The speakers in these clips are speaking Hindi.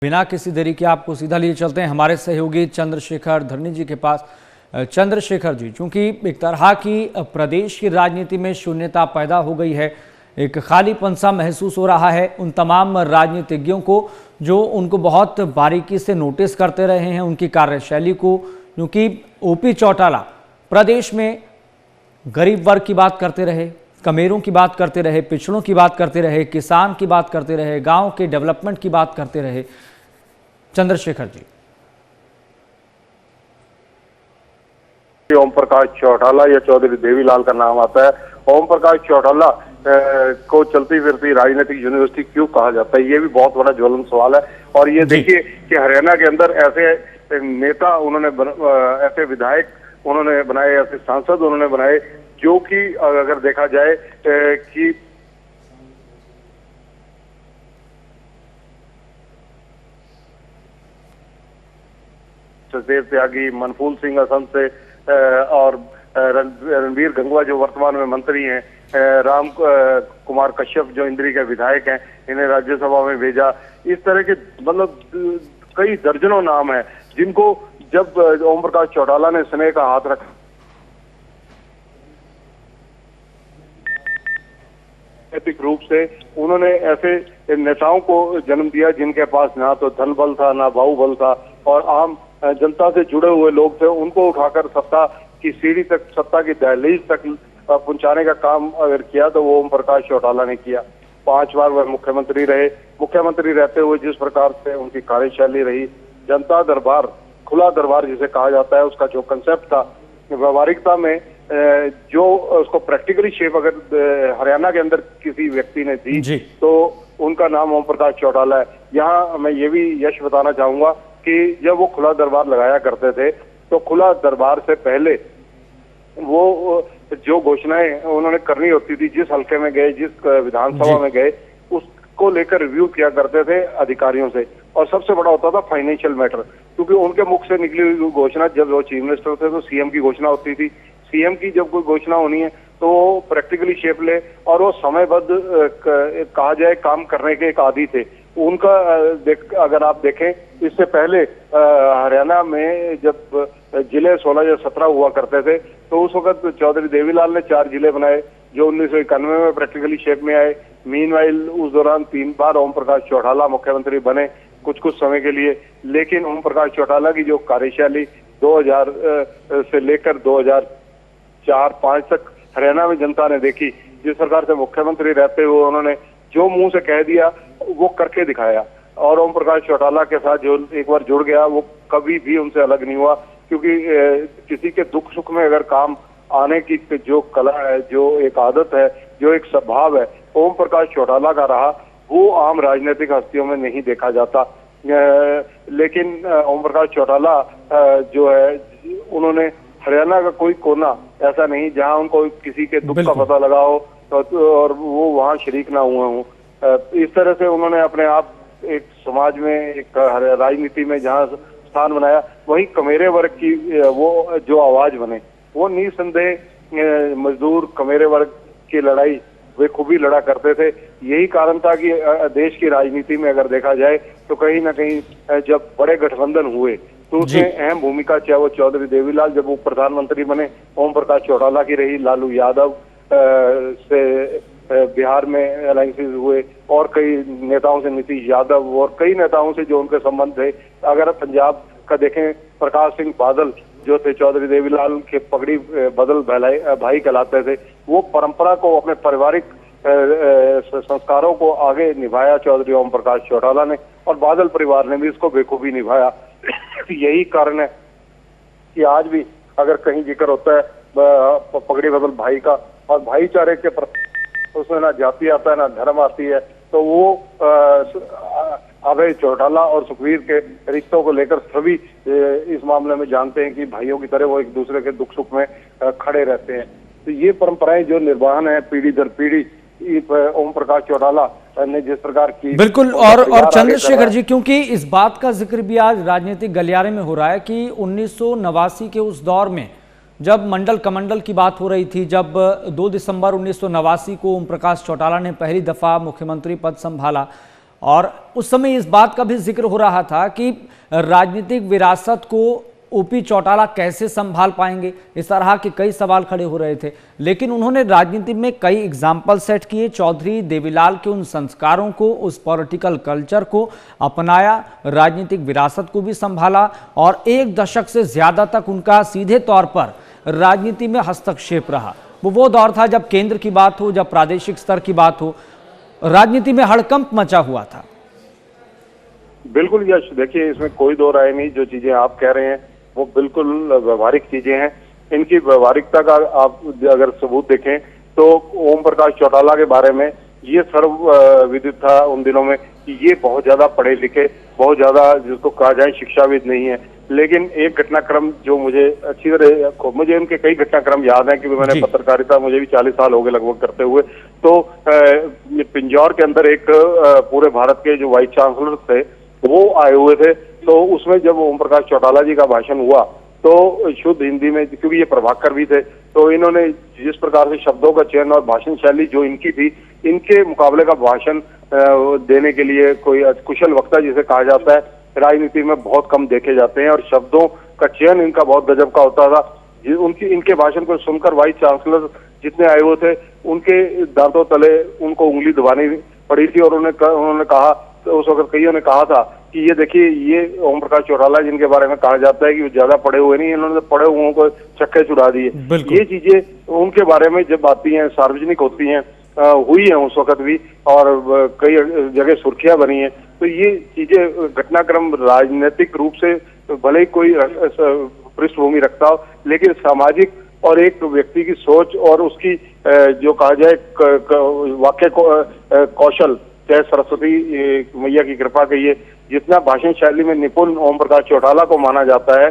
बिना किसी देरी के आपको सीधा लिए चलते हैं हमारे सहयोगी चंद्रशेखर धरनी जी के पास। चंद्रशेखर जी, चूंकि एक तरह की प्रदेश की राजनीति में शून्यता पैदा हो गई है, एक खालीपन सा महसूस हो रहा है उन तमाम राजनीतिज्ञों को जो उनको बहुत बारीकी से नोटिस करते रहे हैं उनकी कार्यशैली को, क्योंकि ओपी चौटाला प्रदेश में गरीब वर्ग की बात करते रहे, कमेरों की बात करते रहे, पिछड़ों की बात करते रहे, किसान की बात करते रहे, गांव के डेवलपमेंट की बात करते रहे। चंद्रशेखर जी, ओम प्रकाश चौटाला या चौधरी देवीलाल का नाम आता है। ओम प्रकाश चौटाला को चलती फिरती राजनीतिक यूनिवर्सिटी क्यों कहा जाता है, ये भी बहुत बड़ा ज्वलंत सवाल है। और ये देखिए कि हरियाणा के अंदर ऐसे नेता उन्होंने ऐसे विधायक उन्होंने बनाए, ऐसे सांसद उन्होंने बनाए जो कि अगर देखा जाए कि सचदेव त्यागी, मनफूल सिंह असम से और रणबीर गंगवा जो वर्तमान में मंत्री हैं, राम कुमार कश्यप जो इंद्री के विधायक हैं, इन्हें राज्यसभा में भेजा। इस तरह के मतलब कई दर्जनों नाम हैं जिनको जब ओम प्रकाश चौटाला ने स्नेह का हाथ रखा, नैतिक रूप से उन्होंने ऐसे नेताओं को जन्म दिया जिनके पास ना तो धन बल था, ना बाहुबल था, और आम जनता से जुड़े हुए लोग थे। उनको उठाकर सत्ता की सीढ़ी तक, सत्ता की दहलीज तक पहुंचाने का काम अगर किया तो वो ओम प्रकाश चौटाला ने किया। 5 बार वह मुख्यमंत्री रहे। मुख्यमंत्री रहते हुए जिस प्रकार से उनकी कार्यशैली रही, जनता दरबार, खुला दरबार जिसे कहा जाता है, उसका जो कंसेप्ट था, व्यवहारिकता में जो उसको प्रैक्टिकली शेप अगर हरियाणा के अंदर किसी व्यक्ति ने दी तो उनका नाम ओम प्रकाश चौटाला है। यहाँ मैं ये भी यश बताना चाहूंगा कि जब वो खुला दरबार लगाया करते थे तो खुला दरबार से पहले वो जो घोषणाएं उन्होंने करनी होती थी, जिस हल्के में गए, जिस विधानसभा में गए, उसको लेकर रिव्यू किया करते थे अधिकारियों से। और सबसे बड़ा होता था फाइनेंशियल मैटर, क्योंकि उनके मुख से निकली हुई घोषणा, जब वो चीफ मिनिस्टर थे तो सीएम की घोषणा होती थी। सीएम की जब कोई घोषणा होनी है तो वो प्रैक्टिकली शेप ले और वो समयबद्ध कहा जाए काम करने के एक आदी थे। उनका अगर आप देखें, इससे पहले हरियाणा में जब जिले 16 या 17 हुआ करते थे तो उस वक्त चौधरी देवीलाल ने 4 जिले बनाए जो 1991 में प्रैक्टिकली शेप में आए। मीनवाइल उस दौरान 3 बार ओम प्रकाश चौटाला मुख्यमंत्री बने कुछ समय के लिए, लेकिन ओम प्रकाश चौटाला की जो कार्यशैली 2000 से लेकर 2004-5 तक हरियाणा में जनता ने देखी, जिस प्रकार से मुख्यमंत्री रहते हुए उन्होंने जो मुंह से कह दिया वो करके दिखाया। और ओम प्रकाश चौटाला के साथ जो एक बार जुड़ गया वो कभी भी उनसे अलग नहीं हुआ, क्योंकि किसी के दुख सुख में अगर काम आने की जो कला है, जो एक आदत है, जो एक स्वभाव है, ओम प्रकाश चौटाला का रहा, वो आम राजनीतिक हस्तियों में नहीं देखा जाता। लेकिन ओम प्रकाश चौटाला जो है, उन्होंने हरियाणा का कोई कोना ऐसा नहीं जहां उनको किसी के दुख का पता लगा हो और वो वहां शरीक ना हुए हों। इस तरह से उन्होंने अपने आप एक समाज में, एक राजनीति में जहां स्थान बनाया, वहीं कमेरे वर्ग की वो जो आवाज बने, वो निसंदेह मजदूर कमेरे वर्ग की लड़ाई वे खूबी लड़ा करते थे। यही कारण था कि देश की राजनीति में अगर देखा जाए तो कहीं ना कहीं जब बड़े गठबंधन हुए तो उसमें अहम भूमिका, चाहे वो चौधरी देवीलाल जब वो प्रधानमंत्री बने, ओम प्रकाश चौटाला की रही, लालू यादव से बिहार में अलायंसेस हुए, और कई नेताओं से, नीतीश यादव और कई नेताओं से जो उनके संबंध थे। अगर पंजाब का देखें, प्रकाश सिंह बादल जो थे चौधरी देवीलाल के पगड़ी बदल भाई कहलाते थे, वो परंपरा को, अपने पारिवारिक संस्कारों को आगे निभाया चौधरी ओम प्रकाश चौटाला ने, और बादल परिवार ने भी इसको बेखूबी निभाया। यही कारण है कि आज भी अगर कहीं जिक्र होता है पगड़ी बदल भाई का और भाईचारे के प्रति, उसमें ना जाति आता है ना धर्म आती है, तो वो अभय चौटाला और सुखवीर के रिश्तों को लेकर सभी इस मामले में जानते हैं कि भाइयों की तरह वो एक दूसरे के दुख सुख में खड़े रहते हैं। तो ये परंपराएं जो निर्वाहन है पीढ़ी दर पीढ़ी, ओम प्रकाश चौटाला ने जिस प्रकार की, बिल्कुल। और चंद्रशेखर जी, क्योंकि इस बात का जिक्र भी आज राजनीतिक गलियारे में हो रहा है कि 1989 के उस दौर में जब मंडल कमंडल की बात हो रही थी, जब 2 दिसंबर 1989 को ओम प्रकाश चौटाला ने पहली दफा मुख्यमंत्री पद संभाला, और उस समय इस बात का भी जिक्र हो रहा था कि राजनीतिक विरासत को ओपी चौटाला कैसे संभाल पाएंगे, इस तरह के कई सवाल खड़े हो रहे थे। लेकिन उन्होंने राजनीति में कई एग्जाम्पल सेट किए, चौधरी देवीलाल के उन संस्कारों को, उस पॉलिटिकल कल्चर को अपनाया, राजनीतिक विरासत को भी संभाला और 1 दशक से ज्यादा तक उनका सीधे तौर पर राजनीति में हस्तक्षेप रहा। वो दौर था जब केंद्र की बात हो, जब प्रादेशिक स्तर की बात हो, राजनीति में हड़कंप मचा हुआ था। बिल्कुल यश, देखिए इसमें कोई दो राय नहीं, जो चीजें आप कह रहे हैं वो बिल्कुल व्यवहारिक चीजें हैं। इनकी व्यवहारिकता का आप अगर सबूत देखें तो ओम प्रकाश चौटाला के बारे में ये सर्व विदित था उन दिनों में कि ये बहुत ज्यादा पढ़े लिखे, बहुत ज्यादा जिसको कहा जाए शिक्षाविद नहीं है। लेकिन एक घटनाक्रम जो मुझे अच्छी तरह, मुझे उनके कई घटनाक्रम याद हैं क्योंकि मैंने पत्रकारिता, मुझे भी 40 साल हो गए लगभग करते हुए। तो पिंजौर के अंदर एक पूरे भारत के जो वाइस चांसलर थे वो आए हुए थे। तो उसमें जब ओम प्रकाश चौटाला जी का भाषण हुआ तो शुद्ध हिंदी में, क्योंकि ये प्रभाकर भी थे, तो इन्होंने जिस प्रकार से शब्दों का चयन और भाषण शैली जो इनकी थी, इनके मुकाबले का भाषण देने के लिए कोई कुशल वक्ता जिसे कहा जाता है राजनीति में बहुत कम देखे जाते हैं और शब्दों का चयन इनका बहुत गजब का होता था। इनके भाषण को सुनकर वाइस चांसलर जितने आए हुए थे उनके दांतों तले उनको उंगली दबानी पड़ी थी और उन्होंने कहा, तो उस वक्त कईयों ने कहा था कि ये देखिए, ये ओम प्रकाश चौटाला जिनके बारे में कहा जाता है कि वो ज्यादा पढ़े हुए नहीं, इन्होंने तो पढ़े हुओं को छक्के छुड़ा दिए। ये चीजें उनके बारे में जब आती हैं, सार्वजनिक होती हैं, हुई है उस वक्त भी, और कई जगह सुर्खियां बनी है। तो ये चीजें घटनाक्रम राजनीतिक रूप से भले ही कोई पृष्ठभूमि रखता हो, लेकिन सामाजिक और एक व्यक्ति की सोच और उसकी जो कहा जाए वाक्य कौशल, चाहे सरस्वती मैया की कृपा कहिए, जितना भाषण शैली में निपुण ओम प्रकाश चौटाला को माना जाता है,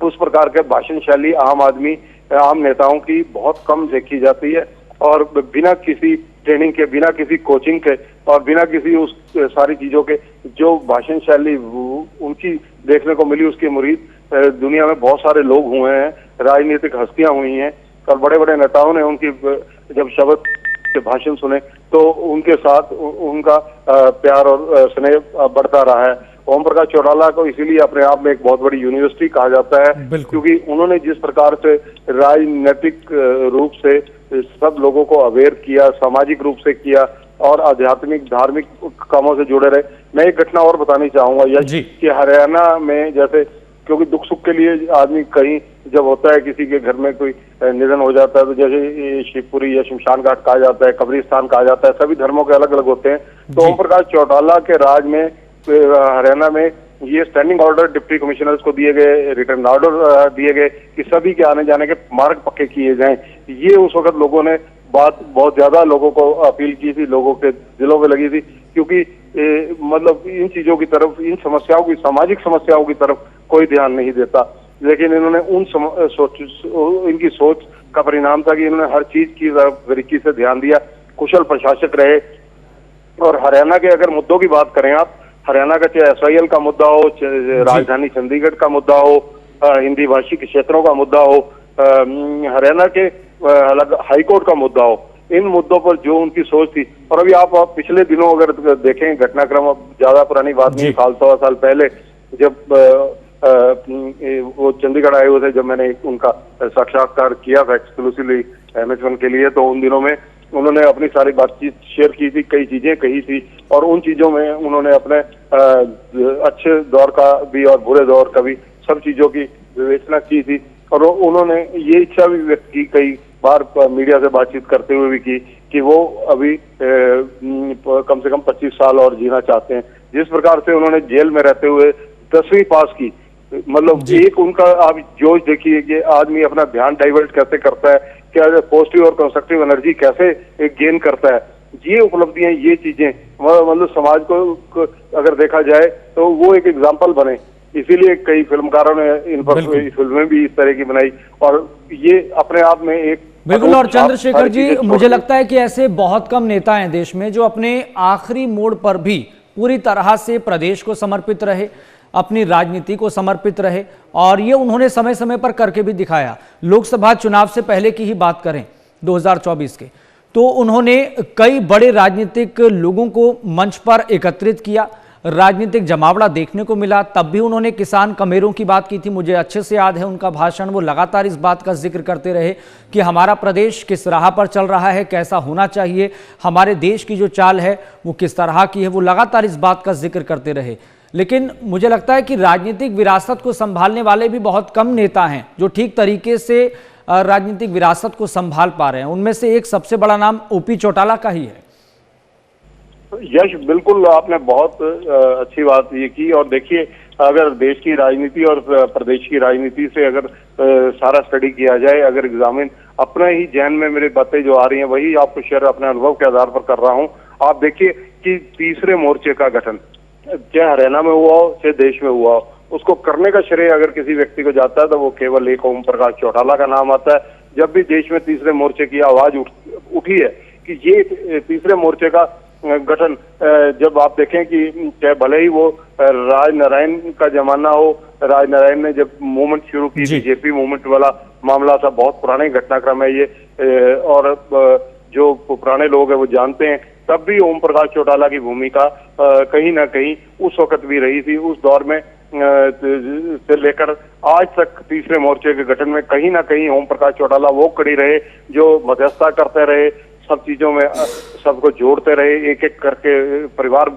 उस प्रकार के भाषण शैली आम नेताओं की बहुत कम देखी जाती है। और बिना किसी ट्रेनिंग के, बिना किसी कोचिंग के और बिना किसी उस सारी चीजों के जो भाषण शैली उनकी देखने को मिली, उसके मुरीद दुनिया में बहुत सारे लोग हुए हैं, राजनीतिक हस्तियां हुई हैं और बड़े बड़े नेताओं ने उनकी जब शब्द के भाषण सुने तो उनके साथ उनका प्यार और स्नेह बढ़ता रहा है। ओम प्रकाश चौटाला को इसीलिए अपने आप में एक बहुत बड़ी यूनिवर्सिटी कहा जाता है, क्योंकि उन्होंने जिस प्रकार से राजनीतिक रूप से सब लोगों को अवेयर किया, सामाजिक रूप से किया और आध्यात्मिक धार्मिक कामों से जुड़े रहे। मैं एक घटना और बतानी चाहूंगा यश, कि हरियाणा में जैसे, क्योंकि दुख सुख के लिए आदमी कहीं जब होता है, किसी के घर में कोई निधन हो जाता है, तो जैसे शिवपुरी या शमशान घाट कहा जाता है, कब्रिस्तान कहा जाता है, सभी धर्मों के अलग अलग होते हैं। तो ओम प्रकाश चौटाला के राज में हरियाणा में ये स्टैंडिंग ऑर्डर डिप्टी कमिश्नर्स को दिए गए, रिटर्न ऑर्डर दिए गए कि सभी के आने जाने के मार्ग पक्के किए जाएं। ये उस वक्त लोगों ने बात बहुत ज्यादा लोगों को अपील की थी, लोगों के दिलों में लगी थी, क्योंकि मतलब इन चीजों की तरफ, इन समस्याओं की, सामाजिक समस्याओं की तरफ कोई ध्यान नहीं देता। लेकिन इन्होंने इनकी सोच का परिणाम था कि इन्होंने हर चीज की तरफ बारीकी से ध्यान दिया, कुशल प्रशासक रहे। और हरियाणा के अगर मुद्दों की बात करें आप, हरियाणा का चाहे SYL का मुद्दा हो, राजधानी चंडीगढ़ का मुद्दा हो, हिंदी भाषी के क्षेत्रों का मुद्दा हो, हरियाणा के अलग हाईकोर्ट का मुद्दा हो, इन मुद्दों पर जो उनकी सोच थी। और अभी आप पिछले दिनों अगर देखें घटनाक्रम, अब ज्यादा पुरानी बात नहीं, 100 साल पहले जब वो चंडीगढ़ आए हुए थे, जब मैंने उनका साक्षात्कार किया था एक्सक्लूसिवली MH1 के लिए, तो उन दिनों में उन्होंने अपनी सारी बातचीत शेयर की थी, कई चीजें कही थी और उन चीजों में उन्होंने अपने अच्छे दौर का भी और बुरे दौर का भी सब चीजों की विवेचना की थी। और उन्होंने ये इच्छा भी व्यक्त की कई बार मीडिया से बातचीत करते हुए भी की कि वो अभी कम से कम 25 साल और जीना चाहते हैं। जिस प्रकार से उन्होंने जेल में रहते हुए 10वीं पास की, मतलब एक उनका आप जोश देखिए कि आदमी अपना ध्यान डाइवर्ट कैसे करता है, क्या पॉजिटिव और कंस्ट्रक्टिव एनर्जी कैसे गेन करता है। ये उपलब्धियां, ये चीजें मतलब समाज को अगर देखा जाए तो वो एक एग्जाम्पल बने, इसीलिए कई फिल्मकारों ने इन पर फिल्में भी इस तरह की बनाई और ये अपने आप में एक बिल्कुल। और चंद्रशेखर जी, मुझे लगता है कि ऐसे बहुत कम नेता हैं देश में जो अपने आखिरी मोड़ पर भी पूरी तरह से प्रदेश को समर्पित रहे, अपनी राजनीति को समर्पित रहे और ये उन्होंने समय समय पर करके भी दिखाया। लोकसभा चुनाव से पहले की ही बात करें 2024 के, तो उन्होंने कई बड़े राजनीतिक लोगों को मंच पर एकत्रित किया, राजनीतिक जमावड़ा देखने को मिला। तब भी उन्होंने किसान कमेरों की बात की थी, मुझे अच्छे से याद है उनका भाषण। वो लगातार इस बात का जिक्र करते रहे कि हमारा प्रदेश किस राह पर चल रहा है, कैसा होना चाहिए, हमारे देश की जो चाल है वो किस तरह की है, वो लगातार इस बात का जिक्र करते रहे। लेकिन मुझे लगता है कि राजनीतिक विरासत को संभालने वाले भी बहुत कम नेता हैं जो ठीक तरीके से राजनीतिक विरासत को संभाल पा रहे हैं। उनमें से एक सबसे बड़ा नाम ओपी चौटाला का ही है। यश, बिल्कुल आपने बहुत अच्छी बात ये की। और देखिए, अगर देश की राजनीति और प्रदेश की राजनीति से अगर सारा स्टडी किया जाए, अगर एग्जामिन, अपने ही जहन में मेरी बातें जो आ रही हैं वही आपको शेयर अपने अनुभव के आधार पर कर रहा हूं। आप देखिए कि तीसरे मोर्चे का गठन चाहे हरियाणा में हुआ हो चाहे देश में हुआ हो, उसको करने का श्रेय अगर किसी व्यक्ति को जाता है तो वो केवल एक ओम प्रकाश चौटाला का नाम आता है। जब भी देश में तीसरे मोर्चे की आवाज उठी है कि ये तीसरे मोर्चे का गठन, जब आप देखें कि चाहे भले ही वो राजनारायण का जमाना हो, राजनारायण ने जब मूवमेंट शुरू की, बीजेपी मूवमेंट वाला मामला था, बहुत पुराने घटनाक्रम है ये, और जो पुराने लोग हैं वो जानते हैं, तब भी ओम प्रकाश चौटाला की भूमिका कहीं ना कहीं उस वक्त भी रही थी। उस दौर में से लेकर आज तक तीसरे मोर्चे के गठन में कहीं ना कहीं ओम प्रकाश चौटाला वो कड़ी रहे जो मध्यस्थता करते रहे, सब चीजों में सबको जोड़ते रहे, एक एक करके परिवार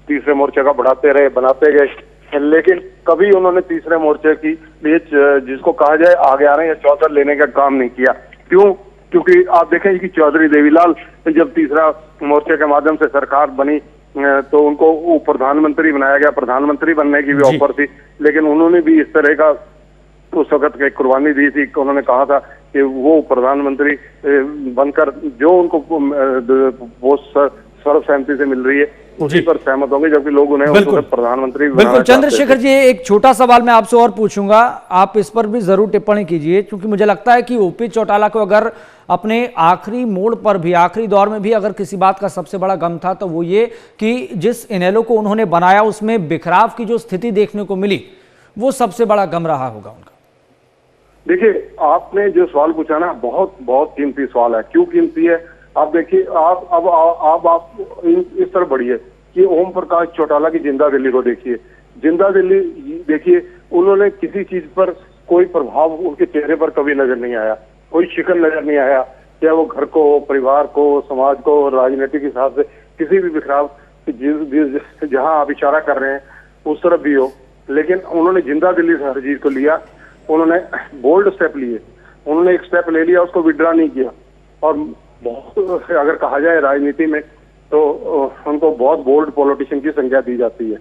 तीसरे मोर्चे का बढ़ाते रहे, बनाते गए। लेकिन कभी उन्होंने तीसरे मोर्चे की लिए जिसको कहा जाए आगे आने या चौधर लेने का काम नहीं किया। क्यों? क्योंकि आप देखें कि चौधरी देवीलाल जब तीसरा मोर्चे के माध्यम से सरकार बनी तो उनको प्रधानमंत्री बनाया गया, प्रधानमंत्री बनने की भी ऑफर थी, लेकिन उन्होंने भी इस तरह का उस वक्त एक कुर्बानी दी थी। उन्होंने कहा था कि वो प्रधानमंत्री बनकर जो उनको वो सर्वसहमति से मिल रही है उसी पर सहमत होंगे, जबकि लोग उन्हें उस वक्त प्रधानमंत्री बिल्कुल। चंद्रशेखर जी, एक छोटा सवाल मैं आपसे और पूछूंगा, आप इस पर भी जरूर टिप्पणी कीजिए, क्योंकि मुझे लगता है कि ओपी चौटाला को अगर अपने आखिरी मोड़ पर भी, आखिरी दौर में भी अगर किसी बात का सबसे बड़ा गम था तो वो ये कि जिस इनेलो को उन्होंने बनाया उसमें बिखराव की जो स्थिति देखने को मिली, वो सबसे बड़ा गम रहा होगा उनका। देखिए, आपने जो सवाल पूछा ना, बहुत बहुत कीमती सवाल है। क्यों कीमती है? आप देखिए, आप इस तरह बढ़िए कि ओम प्रकाश चौटाला की जिंदा दिल्ली को देखिए। जिंदा दिल्ली देखिए, उन्होंने किसी चीज पर कोई प्रभाव उनके चेहरे पर कभी नजर नहीं आया, कोई शिकन नजर नहीं आया, चाहे वो घर को, परिवार को, समाज को, राजनीतिक हिसाब से किसी भी बिखराव जहां आप इशारा कर रहे हैं उस तरफ भी हो। लेकिन उन्होंने जिंदा दिल्ली से हर चीज को लिया, उन्होंने बोल्ड स्टेप लिए, उन्होंने एक स्टेप ले लिया, उसको विड्रॉ नहीं किया। और बहुत अगर कहा जाए राजनीति में तो उनको बहुत बोल्ड पॉलिटिशियन की संज्ञा दी जाती है।